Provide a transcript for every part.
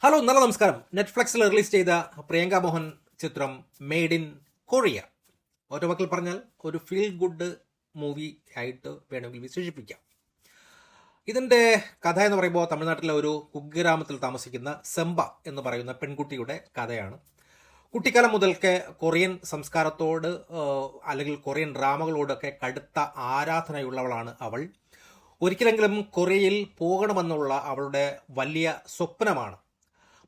Hello, നല്ല നമസ്കാരം. നെറ്റ്ഫ്ലിക്സിൽ release ചെയ്ത പ്രിയങ്ക മോഹൻ ചിത്രം മെയ്ഡ് ഇൻ കൊറിയ, ഒറ്റ വാക്കിൽ പറഞ്ഞാൽ ഒരു ഫീൽ ഗുഡ് മൂവി ആയിട്ട് വേണമെങ്കിൽ വിശേഷിപ്പിക്കാം. ഇതിൻ്റെ കഥ എന്ന് പറയുമ്പോൾ തമിഴ്നാട്ടിലെ ഒരു കുഗ്രാമത്തിൽ താമസിക്കുന്ന സെമ്പ എന്ന് പറയുന്ന പെൺകുട്ടിയുടെ കഥയാണ്. കുട്ടിക്കാലം മുതൽക്ക് കൊറിയൻ സംസ്കാരത്തോട് അല്ലെങ്കിൽ കൊറിയൻ ഡ്രാമകളോടൊക്കെ കടുത്ത ആരാധനയുള്ളവളാണ് അവൾ. ഒരിക്കലെങ്കിലും കൊറിയയിൽ പോകണമെന്നുള്ള അവളുടെ വലിയ സ്വപ്നമാണ്.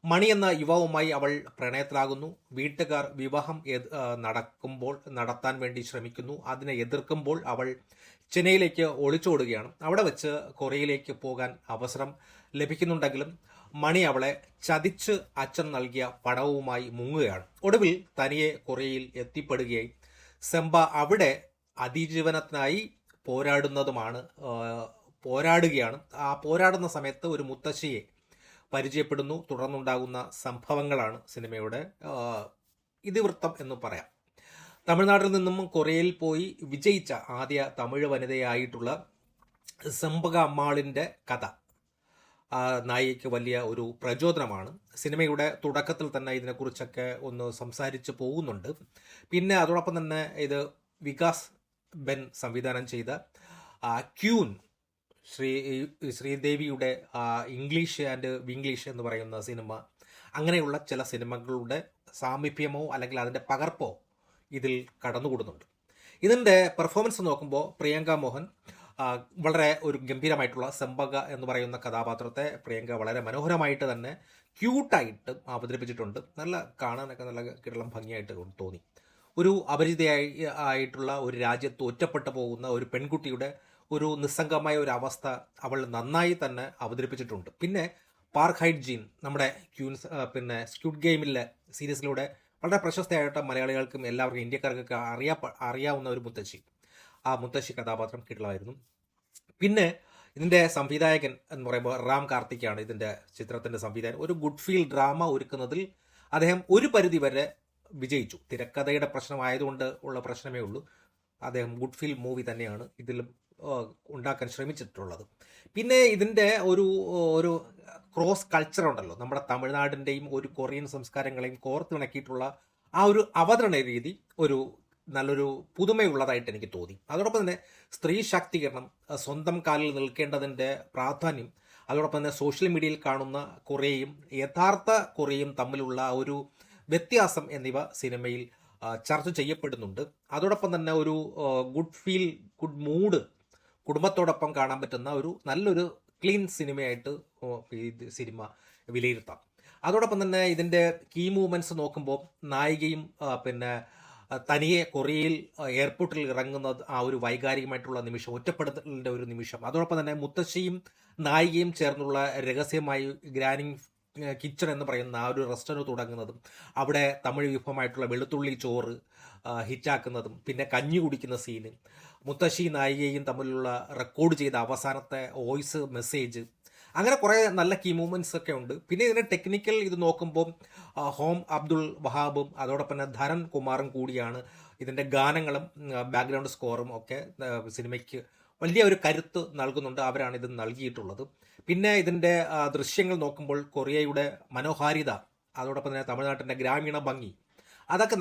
മണി എന്ന യുവാവുമായി അവൾ പ്രണയത്തിലാകുന്നു. വീട്ടുകാർ വിവാഹം നടത്താൻ വേണ്ടി ശ്രമിക്കുന്നു. അതിനെ എതിർക്കുമ്പോൾ അവൾ ചെന്നൈയിലേക്ക് ഒളിച്ചോടുകയാണ്. അവിടെ വെച്ച് കൊറിയയിലേക്ക് പോകാൻ അവസരം ലഭിക്കുന്നുണ്ടെങ്കിലും മണി അവളെ ചതിച്ച് അച്ഛൻ നൽകിയ പണവുമായി മുങ്ങുകയാണ്. ഒടുവിൽ തനിയെ കൊറിയയിൽ എത്തിപ്പെടുകയായി. സെമ്പ അവിടെ അതിജീവനത്തിനായി പോരാടുകയാണ്. ആ പോരാടുന്ന സമയത്ത് ഒരു മുത്തശ്ശിയെ പരിചയപ്പെടുന്നു. തുടർന്നുണ്ടാകുന്ന സംഭവങ്ങളാണ് സിനിമയുടെ ഇതിവൃത്തം എന്ന് പറയാം. തമിഴ്നാട്ടിൽ നിന്നും കൊറിയയിൽ പോയി വിജയിച്ച ആദ്യ തമിഴ് വനിതയായിട്ടുള്ള സെമ്പക അമ്മാളിൻ്റെ കഥ നായികയ്ക്ക് വലിയ ഒരു പ്രചോദനമാണ്. സിനിമയുടെ തുടക്കത്തിൽ തന്നെ ഇതിനെക്കുറിച്ചൊക്കെ ഒന്ന് സംസാരിച്ച് പോകുന്നുണ്ട്. പിന്നെ അതോടൊപ്പം തന്നെ ഇത് വികാസ് ബെൻ സംവിധാനം ചെയ്ത ക്യൂൻ, ശ്രീദേവിയുടെ ഇംഗ്ലീഷ് ആൻഡ് വിംഗ്ലീഷ് എന്ന് പറയുന്ന സിനിമ, അങ്ങനെയുള്ള ചില സിനിമകളുടെ സാമീപ്യമോ അല്ലെങ്കിൽ അതിൻ്റെ പകർപ്പോ ഇതിൽ കടന്നുകൂടുന്നുണ്ട്. ഇതിൻ്റെ പെർഫോമൻസ് നോക്കുമ്പോൾ പ്രിയങ്ക മോഹൻ വളരെ ഒരു ഗംഭീരമായിട്ടുള്ള സെമ്പക എന്ന് പറയുന്ന കഥാപാത്രത്തെ പ്രിയങ്ക വളരെ മനോഹരമായിട്ട് തന്നെ ക്യൂട്ടായിട്ട് അവതരിപ്പിച്ചിട്ടുണ്ട്. നല്ല കാണാനൊക്കെ നല്ല കിടലം ഭംഗിയായിട്ട് തോന്നി. ഒരു ആയിട്ടുള്ള ഒരു രാജ്യത്ത് ഒറ്റപ്പെട്ടു പോകുന്ന ഒരു പെൺകുട്ടിയുടെ ഒരു നിസ്സംഗമായ ഒരു അവസ്ഥ അവൾ നന്നായി തന്നെ അവതരിപ്പിച്ചിട്ടുണ്ട്. പിന്നെ പാർക്ക് ഹൈറ്റ് ജീൻ, നമ്മുടെ സ്ക്വിഡ് ഗെയിമിലെ സീരീസിലൂടെ വളരെ പ്രശസ്തയായിട്ട് മലയാളികൾക്കും എല്ലാവർക്കും ഇന്ത്യക്കാർക്കൊക്കെ അറിയാവുന്ന ഒരു മുത്തശ്ശി കഥാപാത്രം കിട്ടലായിരുന്നു. പിന്നെ ഇതിൻ്റെ സംവിധായകൻ എന്ന് പറയുമ്പോൾ റാം കാർത്തിക്കാണ് ഇതിൻ്റെ ചിത്രത്തിൻ്റെ സംവിധായകൻ. ഒരു ഗുഡ് ഫീൽ ഡ്രാമ ഒരുക്കുന്നതിൽ അദ്ദേഹം ഒരു പരിധി വരെ വിജയിച്ചു. തിരക്കഥയുടെ പ്രശ്നമായതുകൊണ്ട് ഉള്ള പ്രശ്നമേ ഉള്ളൂ. അദ്ദേഹം ഗുഡ് ഫീൽ മൂവി തന്നെയാണ് ഇതിലും ഉണ്ടാക്കാൻ ശ്രമിച്ചിട്ടുള്ളത്. പിന്നെ ഇതിൻ്റെ ഒരു ക്രോസ് കൾച്ചർ ഉണ്ടല്ലോ, നമ്മുടെ തമിഴ്നാടിൻ്റെയും ഒരു കൊറിയൻ സംസ്കാരങ്ങളെയും കോർത്തിണക്കിയിട്ടുള്ള ആ ഒരു അവതരണ രീതി നല്ലൊരു പുതുമയുള്ളതായിട്ട് എനിക്ക് തോന്നി. അതോടൊപ്പം തന്നെ സ്ത്രീ ശാക്തീകരണം, സ്വന്തം കാലിൽ നിൽക്കേണ്ടതിൻ്റെ പ്രാധാന്യം, അതോടൊപ്പം തന്നെ സോഷ്യൽ മീഡിയയിൽ കാണുന്ന കൊറിയയും യഥാർത്ഥ കൊറിയയും തമ്മിലുള്ള ഒരു വ്യത്യാസം എന്നിവ സിനിമയിൽ ചർച്ച ചെയ്യപ്പെടുന്നുണ്ട്. അതോടൊപ്പം തന്നെ ഒരു ഗുഡ് മൂഡ് കുടുംബത്തോടൊപ്പം കാണാൻ പറ്റുന്ന നല്ലൊരു ക്ലീൻ സിനിമയായിട്ട് ഈ സിനിമ വിലയിരുത്താം. അതോടൊപ്പം തന്നെ ഇതിൻ്റെ കീ മൂവ്മെൻറ്റ്സ് നോക്കുമ്പോൾ നായികയും തനിയെ കൊറിയയിൽ എയർപോർട്ടിൽ ഇറങ്ങുന്നത്, ആ ഒരു വൈകാരികമായിട്ടുള്ള നിമിഷം, ഒറ്റപ്പെടുത്തലിൻ്റെ ഒരു നിമിഷം, അതോടൊപ്പം തന്നെ മുത്തശ്ശിയും നായികയും ചേർന്നുള്ള രഹസ്യമായി ഗ്രാനിങ് കിച്ചൺ എന്ന് പറയുന്ന ആ ഒരു റെസ്റ്റോറൻറ്റ് തുടങ്ങുന്നതും, അവിടെ തമിഴ് വിഭവമായിട്ടുള്ള വെളുത്തുള്ളി ചോറ് ഹിറ്റാക്കുന്നതും, പിന്നെ കഞ്ഞി കുടിക്കുന്ന സീന്, മുത്തശ്ശി നായികയും തമ്മിലുള്ള റെക്കോർഡ് ചെയ്ത അവസാനത്തെ വോയിസ് മെസ്സേജ്, അങ്ങനെ കുറേ നല്ല കീ മൂവ്മെൻറ്റ്സ് ഒക്കെ ഉണ്ട്. പിന്നെ ഇതിൻ്റെ ടെക്നിക്കൽ ഇത് നോക്കുമ്പോൾ ഹോം അബ്ദുൾ വഹാബും അതോടൊപ്പം തന്നെ ധരൺ കുമാറും കൂടിയാണ് ഇതിൻ്റെ ഗാനങ്ങളും ബാക്ക്ഗ്രൗണ്ട് സ്കോറും ഒക്കെ സിനിമയ്ക്ക് വലിയ ഒരു കരുത്ത് നൽകുന്നുണ്ട്. അവരാണ് ഇത് നൽകിയിട്ടുള്ളത്. പിന്നെ ഇതിൻ്റെ ദൃശ്യങ്ങൾ നോക്കുമ്പോൾ കൊറിയയുടെ മനോഹാരിത, അതോടൊപ്പം തന്നെ തമിഴ്നാട്ടിൻ്റെ ഗ്രാമീണ ഭംഗി, അതൊക്കെ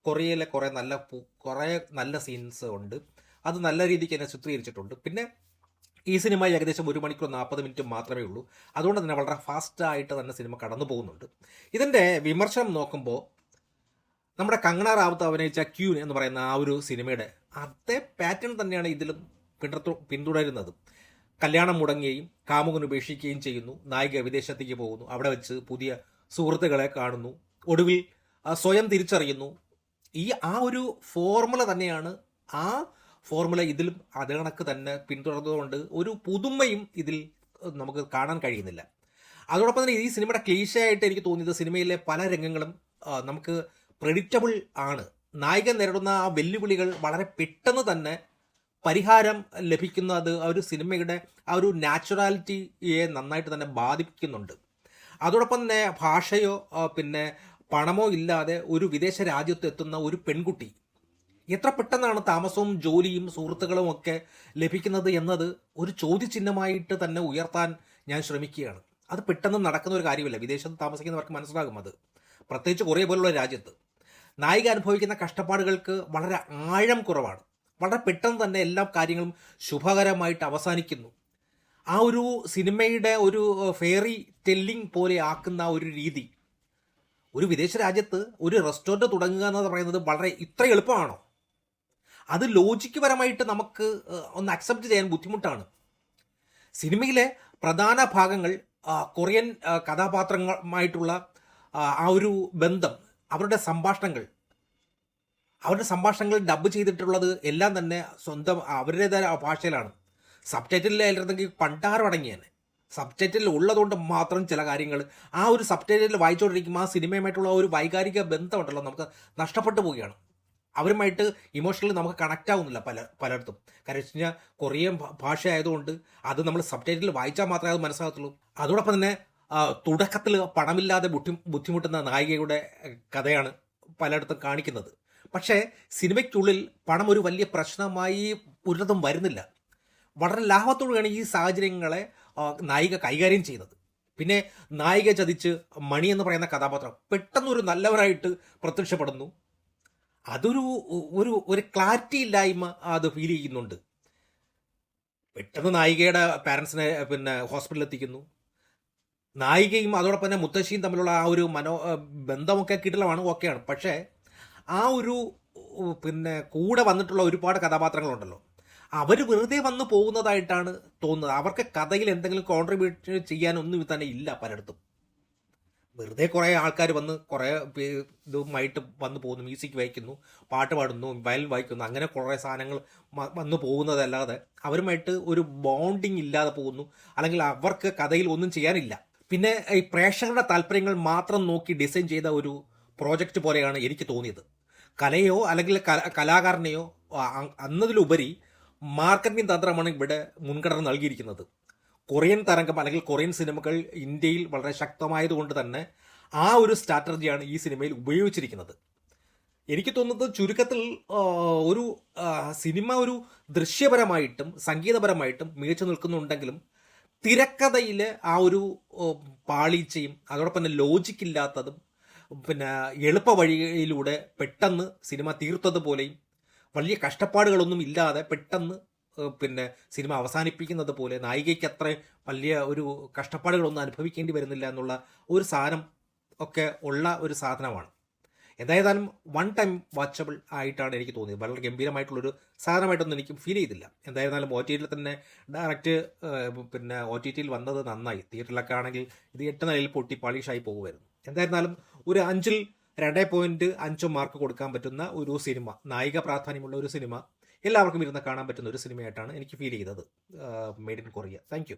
കൊറിയയിലെ കുറേ നല്ല സീൻസ് ഉണ്ട്. അത് നല്ല രീതിക്ക് തന്നെ ചിത്രീകരിച്ചിട്ടുണ്ട്. പിന്നെ ഈ സിനിമ ഏകദേശം 1 മണിക്കൂർ 40 മിനിറ്റ് മാത്രമേ ഉള്ളൂ. അതുകൊണ്ട് തന്നെ വളരെ ഫാസ്റ്റായിട്ട് തന്നെ സിനിമ കടന്നു പോകുന്നുണ്ട്. ഇതിൻ്റെ വിമർശനം നോക്കുമ്പോൾ നമ്മുടെ കങ്കണ റാവത്ത് അഭിനയിച്ച ക്യൂൻ എന്ന് പറയുന്ന ആ ഒരു സിനിമയുടെ അതേ പാറ്റേൺ തന്നെയാണ് ഇതിലും പിന്തുടരുന്നത്. കല്യാണം മുടങ്ങുകയും കാമുകൻ ഉപേക്ഷിക്കുകയും ചെയ്യുന്നു. നായിക വിദേശത്തേക്ക് പോകുന്നു. അവിടെ വെച്ച് പുതിയ സുഹൃത്തുക്കളെ കാണുന്നു. ഒടുവിൽ സ്വയം തിരിച്ചറിയുന്നു. ആ ഒരു ഫോർമുല തന്നെയാണ്. ആ ഫോർമുല ഇതിലും അതേ കണക്ക് തന്നെ പിന്തുടർന്നുകൊണ്ട് ഒരു പുതുമയും ഇതിൽ നമുക്ക് കാണാൻ കഴിയുന്നില്ല. അതോടൊപ്പം തന്നെ ഈ സിനിമയുടെ ക്ലീശയായിട്ട് എനിക്ക് തോന്നിയത് സിനിമയിലെ പല രംഗങ്ങളും നമുക്ക് പ്രെഡിക്റ്റബിൾ ആണ്. നായികൻ നേരിടുന്ന ആ വെല്ലുവിളികൾ വളരെ പെട്ടെന്ന് തന്നെ പരിഹാരം ലഭിക്കുന്നത് ആ ഒരു സിനിമയുടെ ആ ഒരു നാച്ചുറാലിറ്റിയെ നന്നായിട്ട് തന്നെ ബാധിക്കുന്നുണ്ട്. അതോടൊപ്പം തന്നെ ഭാഷയോ പണമോ ഇല്ലാതെ ഒരു വിദേശ രാജ്യത്ത് എത്തുന്ന ഒരു പെൺകുട്ടി എത്ര പെട്ടെന്നാണ് താമസവും ജോലിയും സുഹൃത്തുക്കളും ഒക്കെ ലഭിക്കുന്നത് എന്നത് ഒരു ചോദ്യചിഹ്നമായിട്ട് തന്നെ ഉയർത്താൻ ഞാൻ ശ്രമിക്കുകയാണ്. അത് പെട്ടെന്ന് നടക്കുന്ന ഒരു കാര്യമല്ല. വിദേശത്ത് താമസിക്കുന്നവർക്ക് മനസ്സിലാകും അത്. പ്രത്യേകിച്ച് കൊറിയ പോലുള്ള രാജ്യത്ത് നായിക അനുഭവിക്കുന്ന കഷ്ടപ്പാടുകൾക്ക് വളരെ ആഴം കുറവാണ്. വളരെ പെട്ടെന്ന് തന്നെ എല്ലാ കാര്യങ്ങളും ശുഭകരമായിട്ട് അവസാനിക്കുന്നു. ആ ഒരു സിനിമയുടെ ഒരു ഫെയറി ടെല്ലിംഗ് പോലെ ആക്കുന്ന ഒരു രീതി, ഒരു വിദേശ രാജ്യത്ത് ഒരു റെസ്റ്റോറൻറ്റ് തുടങ്ങുക എന്ന് പറയുന്നത് വളരെ ഇത്ര എളുപ്പമാണോ? അത് ലോജിക്ക് പരമായിട്ട് നമുക്ക് ഒന്ന് അക്സെപ്റ്റ് ചെയ്യാൻ ബുദ്ധിമുട്ടാണ്. സിനിമയിലെ പ്രധാന ഭാഗങ്ങൾ കൊറിയൻ കഥാപാത്രങ്ങളുമായിട്ടുള്ള ആ ഒരു ബന്ധം, അവരുടെ സംഭാഷണങ്ങൾ ഡബ് ചെയ്തിട്ടുള്ളത് എല്ലാം തന്നെ സ്വന്തം അവരുടേതായ ഭാഷയിലാണ്. സബ് ടൈറ്റിലായിരുന്നെങ്കിൽ പണ്ടാരം അടങ്ങിയാണ്. സബ് ടൈറ്റിൽ ഉള്ളതുകൊണ്ട് മാത്രം ചില കാര്യങ്ങൾ ആ ഒരു സബ് ടൈറ്റിൽ വായിച്ചുകൊണ്ടിരിക്കുമ്പോൾ ആ സിനിമയുമായിട്ടുള്ള ഒരു വൈകാരിക ബന്ധമുണ്ടല്ലോ നമുക്ക് നഷ്ടപ്പെട്ടു പോവുകയാണ്. അവരുമായിട്ട് ഇമോഷണലി നമുക്ക് കണക്റ്റ് ആവുന്നില്ല പലയിടത്തും. കാരണം വെച്ച് കഴിഞ്ഞാൽ കൊറിയൻ ഭാഷ ആയതുകൊണ്ട് അത് നമ്മൾ സബ് ടൈറ്റിൽ വായിച്ചാൽ മാത്രമേ അത് മനസ്സിലാകത്തുള്ളൂ. അതോടൊപ്പം തന്നെ തുടക്കത്തിൽ പണമില്ലാതെ ബുദ്ധിമുട്ടുന്ന നായികയുടെ കഥയാണ് പലയിടത്തും കാണിക്കുന്നത്. പക്ഷേ സിനിമയ്ക്കുള്ളിൽ പണം ഒരു വലിയ പ്രശ്നമായി ഒരിടത്തും വരുന്നില്ല. വളരെ ലാഭത്തോടെയാണ് ഈ സാഹചര്യങ്ങളെ നായിക കൈകാര്യം ചെയ്യുന്നത്. പിന്നെ നായിക ചതിച്ച് മണി എന്ന് പറയുന്ന കഥാപാത്രം പെട്ടെന്നൊരു നല്ലവരായിട്ട് പ്രത്യക്ഷപ്പെടുന്നു. അതൊരു ഒരു ക്ലാരിറ്റി ഇല്ലായ്മ അത് ഫീൽ ചെയ്യുന്നുണ്ട്. പെട്ടെന്ന് നായികയുടെ പാരൻസിനെ ഹോസ്പിറ്റലിൽ എത്തിക്കുന്നു. നായികയും അതോടൊപ്പം തന്നെ മുത്തശ്ശിയും തമ്മിലുള്ള ആ ഒരു ബന്ധമൊക്കെ കിട്ടലമാണ്, ഓക്കെയാണ്. പക്ഷേ ആ ഒരു കൂടെ വന്നിട്ടുള്ള ഒരുപാട് കഥാപാത്രങ്ങളുണ്ടല്ലോ, അവർ വെറുതെ വന്നു പോകുന്നതായിട്ടാണ് തോന്നുന്നത്. അവർക്ക് കഥയിൽ എന്തെങ്കിലും കോൺട്രിബ്യൂട്ട് ചെയ്യാനൊന്നും തന്നെ ഇല്ല പലയിടത്തും. വെറുതെ കുറേ ആൾക്കാർ വന്ന് കുറേ ഇതുമായിട്ട് വന്നു പോകുന്നു, മ്യൂസിക് വായിക്കുന്നു, പാട്ട് പാടുന്നു, വയലിൻ വായിക്കുന്നു, അങ്ങനെ കുറേ സാധനങ്ങൾ വന്നു പോകുന്നതല്ലാതെ അവരുമായിട്ട് ഒരു ബോണ്ടിങ് ഇല്ലാതെ പോകുന്നു. അല്ലെങ്കിൽ അവർക്ക് കഥയിൽ ഒന്നും ചെയ്യാനില്ല. പിന്നെ ഈ പ്രേക്ഷകരുടെ താല്പര്യങ്ങൾ മാത്രം നോക്കി ഡിസൈൻ ചെയ്ത ഒരു പ്രോജക്റ്റ് പോലെയാണ് എനിക്ക് തോന്നിയത്. കലയോ അല്ലെങ്കിൽ കലാകാരനെയോ എന്നതിലുപരി മാർക്കറ്റിംഗ് തന്ത്രമാണ് ഇവിടെ മുൻഗണന നൽകിയിരിക്കുന്നത്. കൊറിയൻ തരംഗം അല്ലെങ്കിൽ കൊറിയൻ സിനിമകൾ ഇന്ത്യയിൽ വളരെ ശക്തമായതുകൊണ്ട് തന്നെ ആ ഒരു സ്ട്രാറ്റജിയാണ് ഈ സിനിമയിൽ ഉപയോഗിച്ചിരിക്കുന്നത്. എനിക്ക് തോന്നുന്നത് ചുരുക്കത്തിൽ ഒരു സിനിമ ഒരു ദൃശ്യപരമായിട്ടും സംഗീതപരമായിട്ടും മികച്ചു നിൽക്കുന്നുണ്ടെങ്കിലും തിരക്കഥയിൽ ആ ഒരു പാളീച്ചയും അതോടൊപ്പം തന്നെ ലോജിക്കില്ലാത്തതും എളുപ്പ വഴിയിലൂടെ പെട്ടെന്ന് സിനിമ തീർത്തതുപോലെയും വലിയ കഷ്ടപ്പാടുകളൊന്നും ഇല്ലാതെ പെട്ടെന്ന് സിനിമ അവസാനിപ്പിക്കുന്നത് പോലെ നായികയ്ക്ക് അത്ര വലിയ ഒരു കഷ്ടപ്പാടുകളൊന്നും അനുഭവിക്കേണ്ടി വരുന്നില്ല എന്നുള്ള ഒരു സാധനം ഒക്കെ ഉള്ള ഒരു സാധനമാണ്. എന്തായാലും വൺ ടൈം വാച്ചബിൾ ആയിട്ടാണ് എനിക്ക് തോന്നിയത്. വളരെ ഗംഭീരമായിട്ടുള്ളൊരു സാധനമായിട്ടൊന്നും എനിക്ക് ഫീൽ ചെയ്തില്ല. എന്തായിരുന്നാലും ഒ ടി ടിയിൽ തന്നെ ഡയറക്റ്റ് ഒ ടി ടിയിൽ വന്നത് നന്നായി. തിയേറ്ററിലൊക്കെ ആണെങ്കിൽ ഇത് 8 നിലയിൽ പൊട്ടി പാളിഷായി പോകുമായിരുന്നു. എന്തായിരുന്നാലും ഒരു 5ൽ 2.5 മാർക്ക് കൊടുക്കാൻ പറ്റുന്ന ഒരു സിനിമ, നായിക പ്രാധാന്യമുള്ള ഒരു സിനിമ, എല്ലാവർക്കും ഇരുന്ന് കാണാൻ പറ്റുന്ന ഒരു സിനിമയായിട്ടാണ് എനിക്ക് ഫീൽ ചെയ്തത്. Made in Korea. Thank you.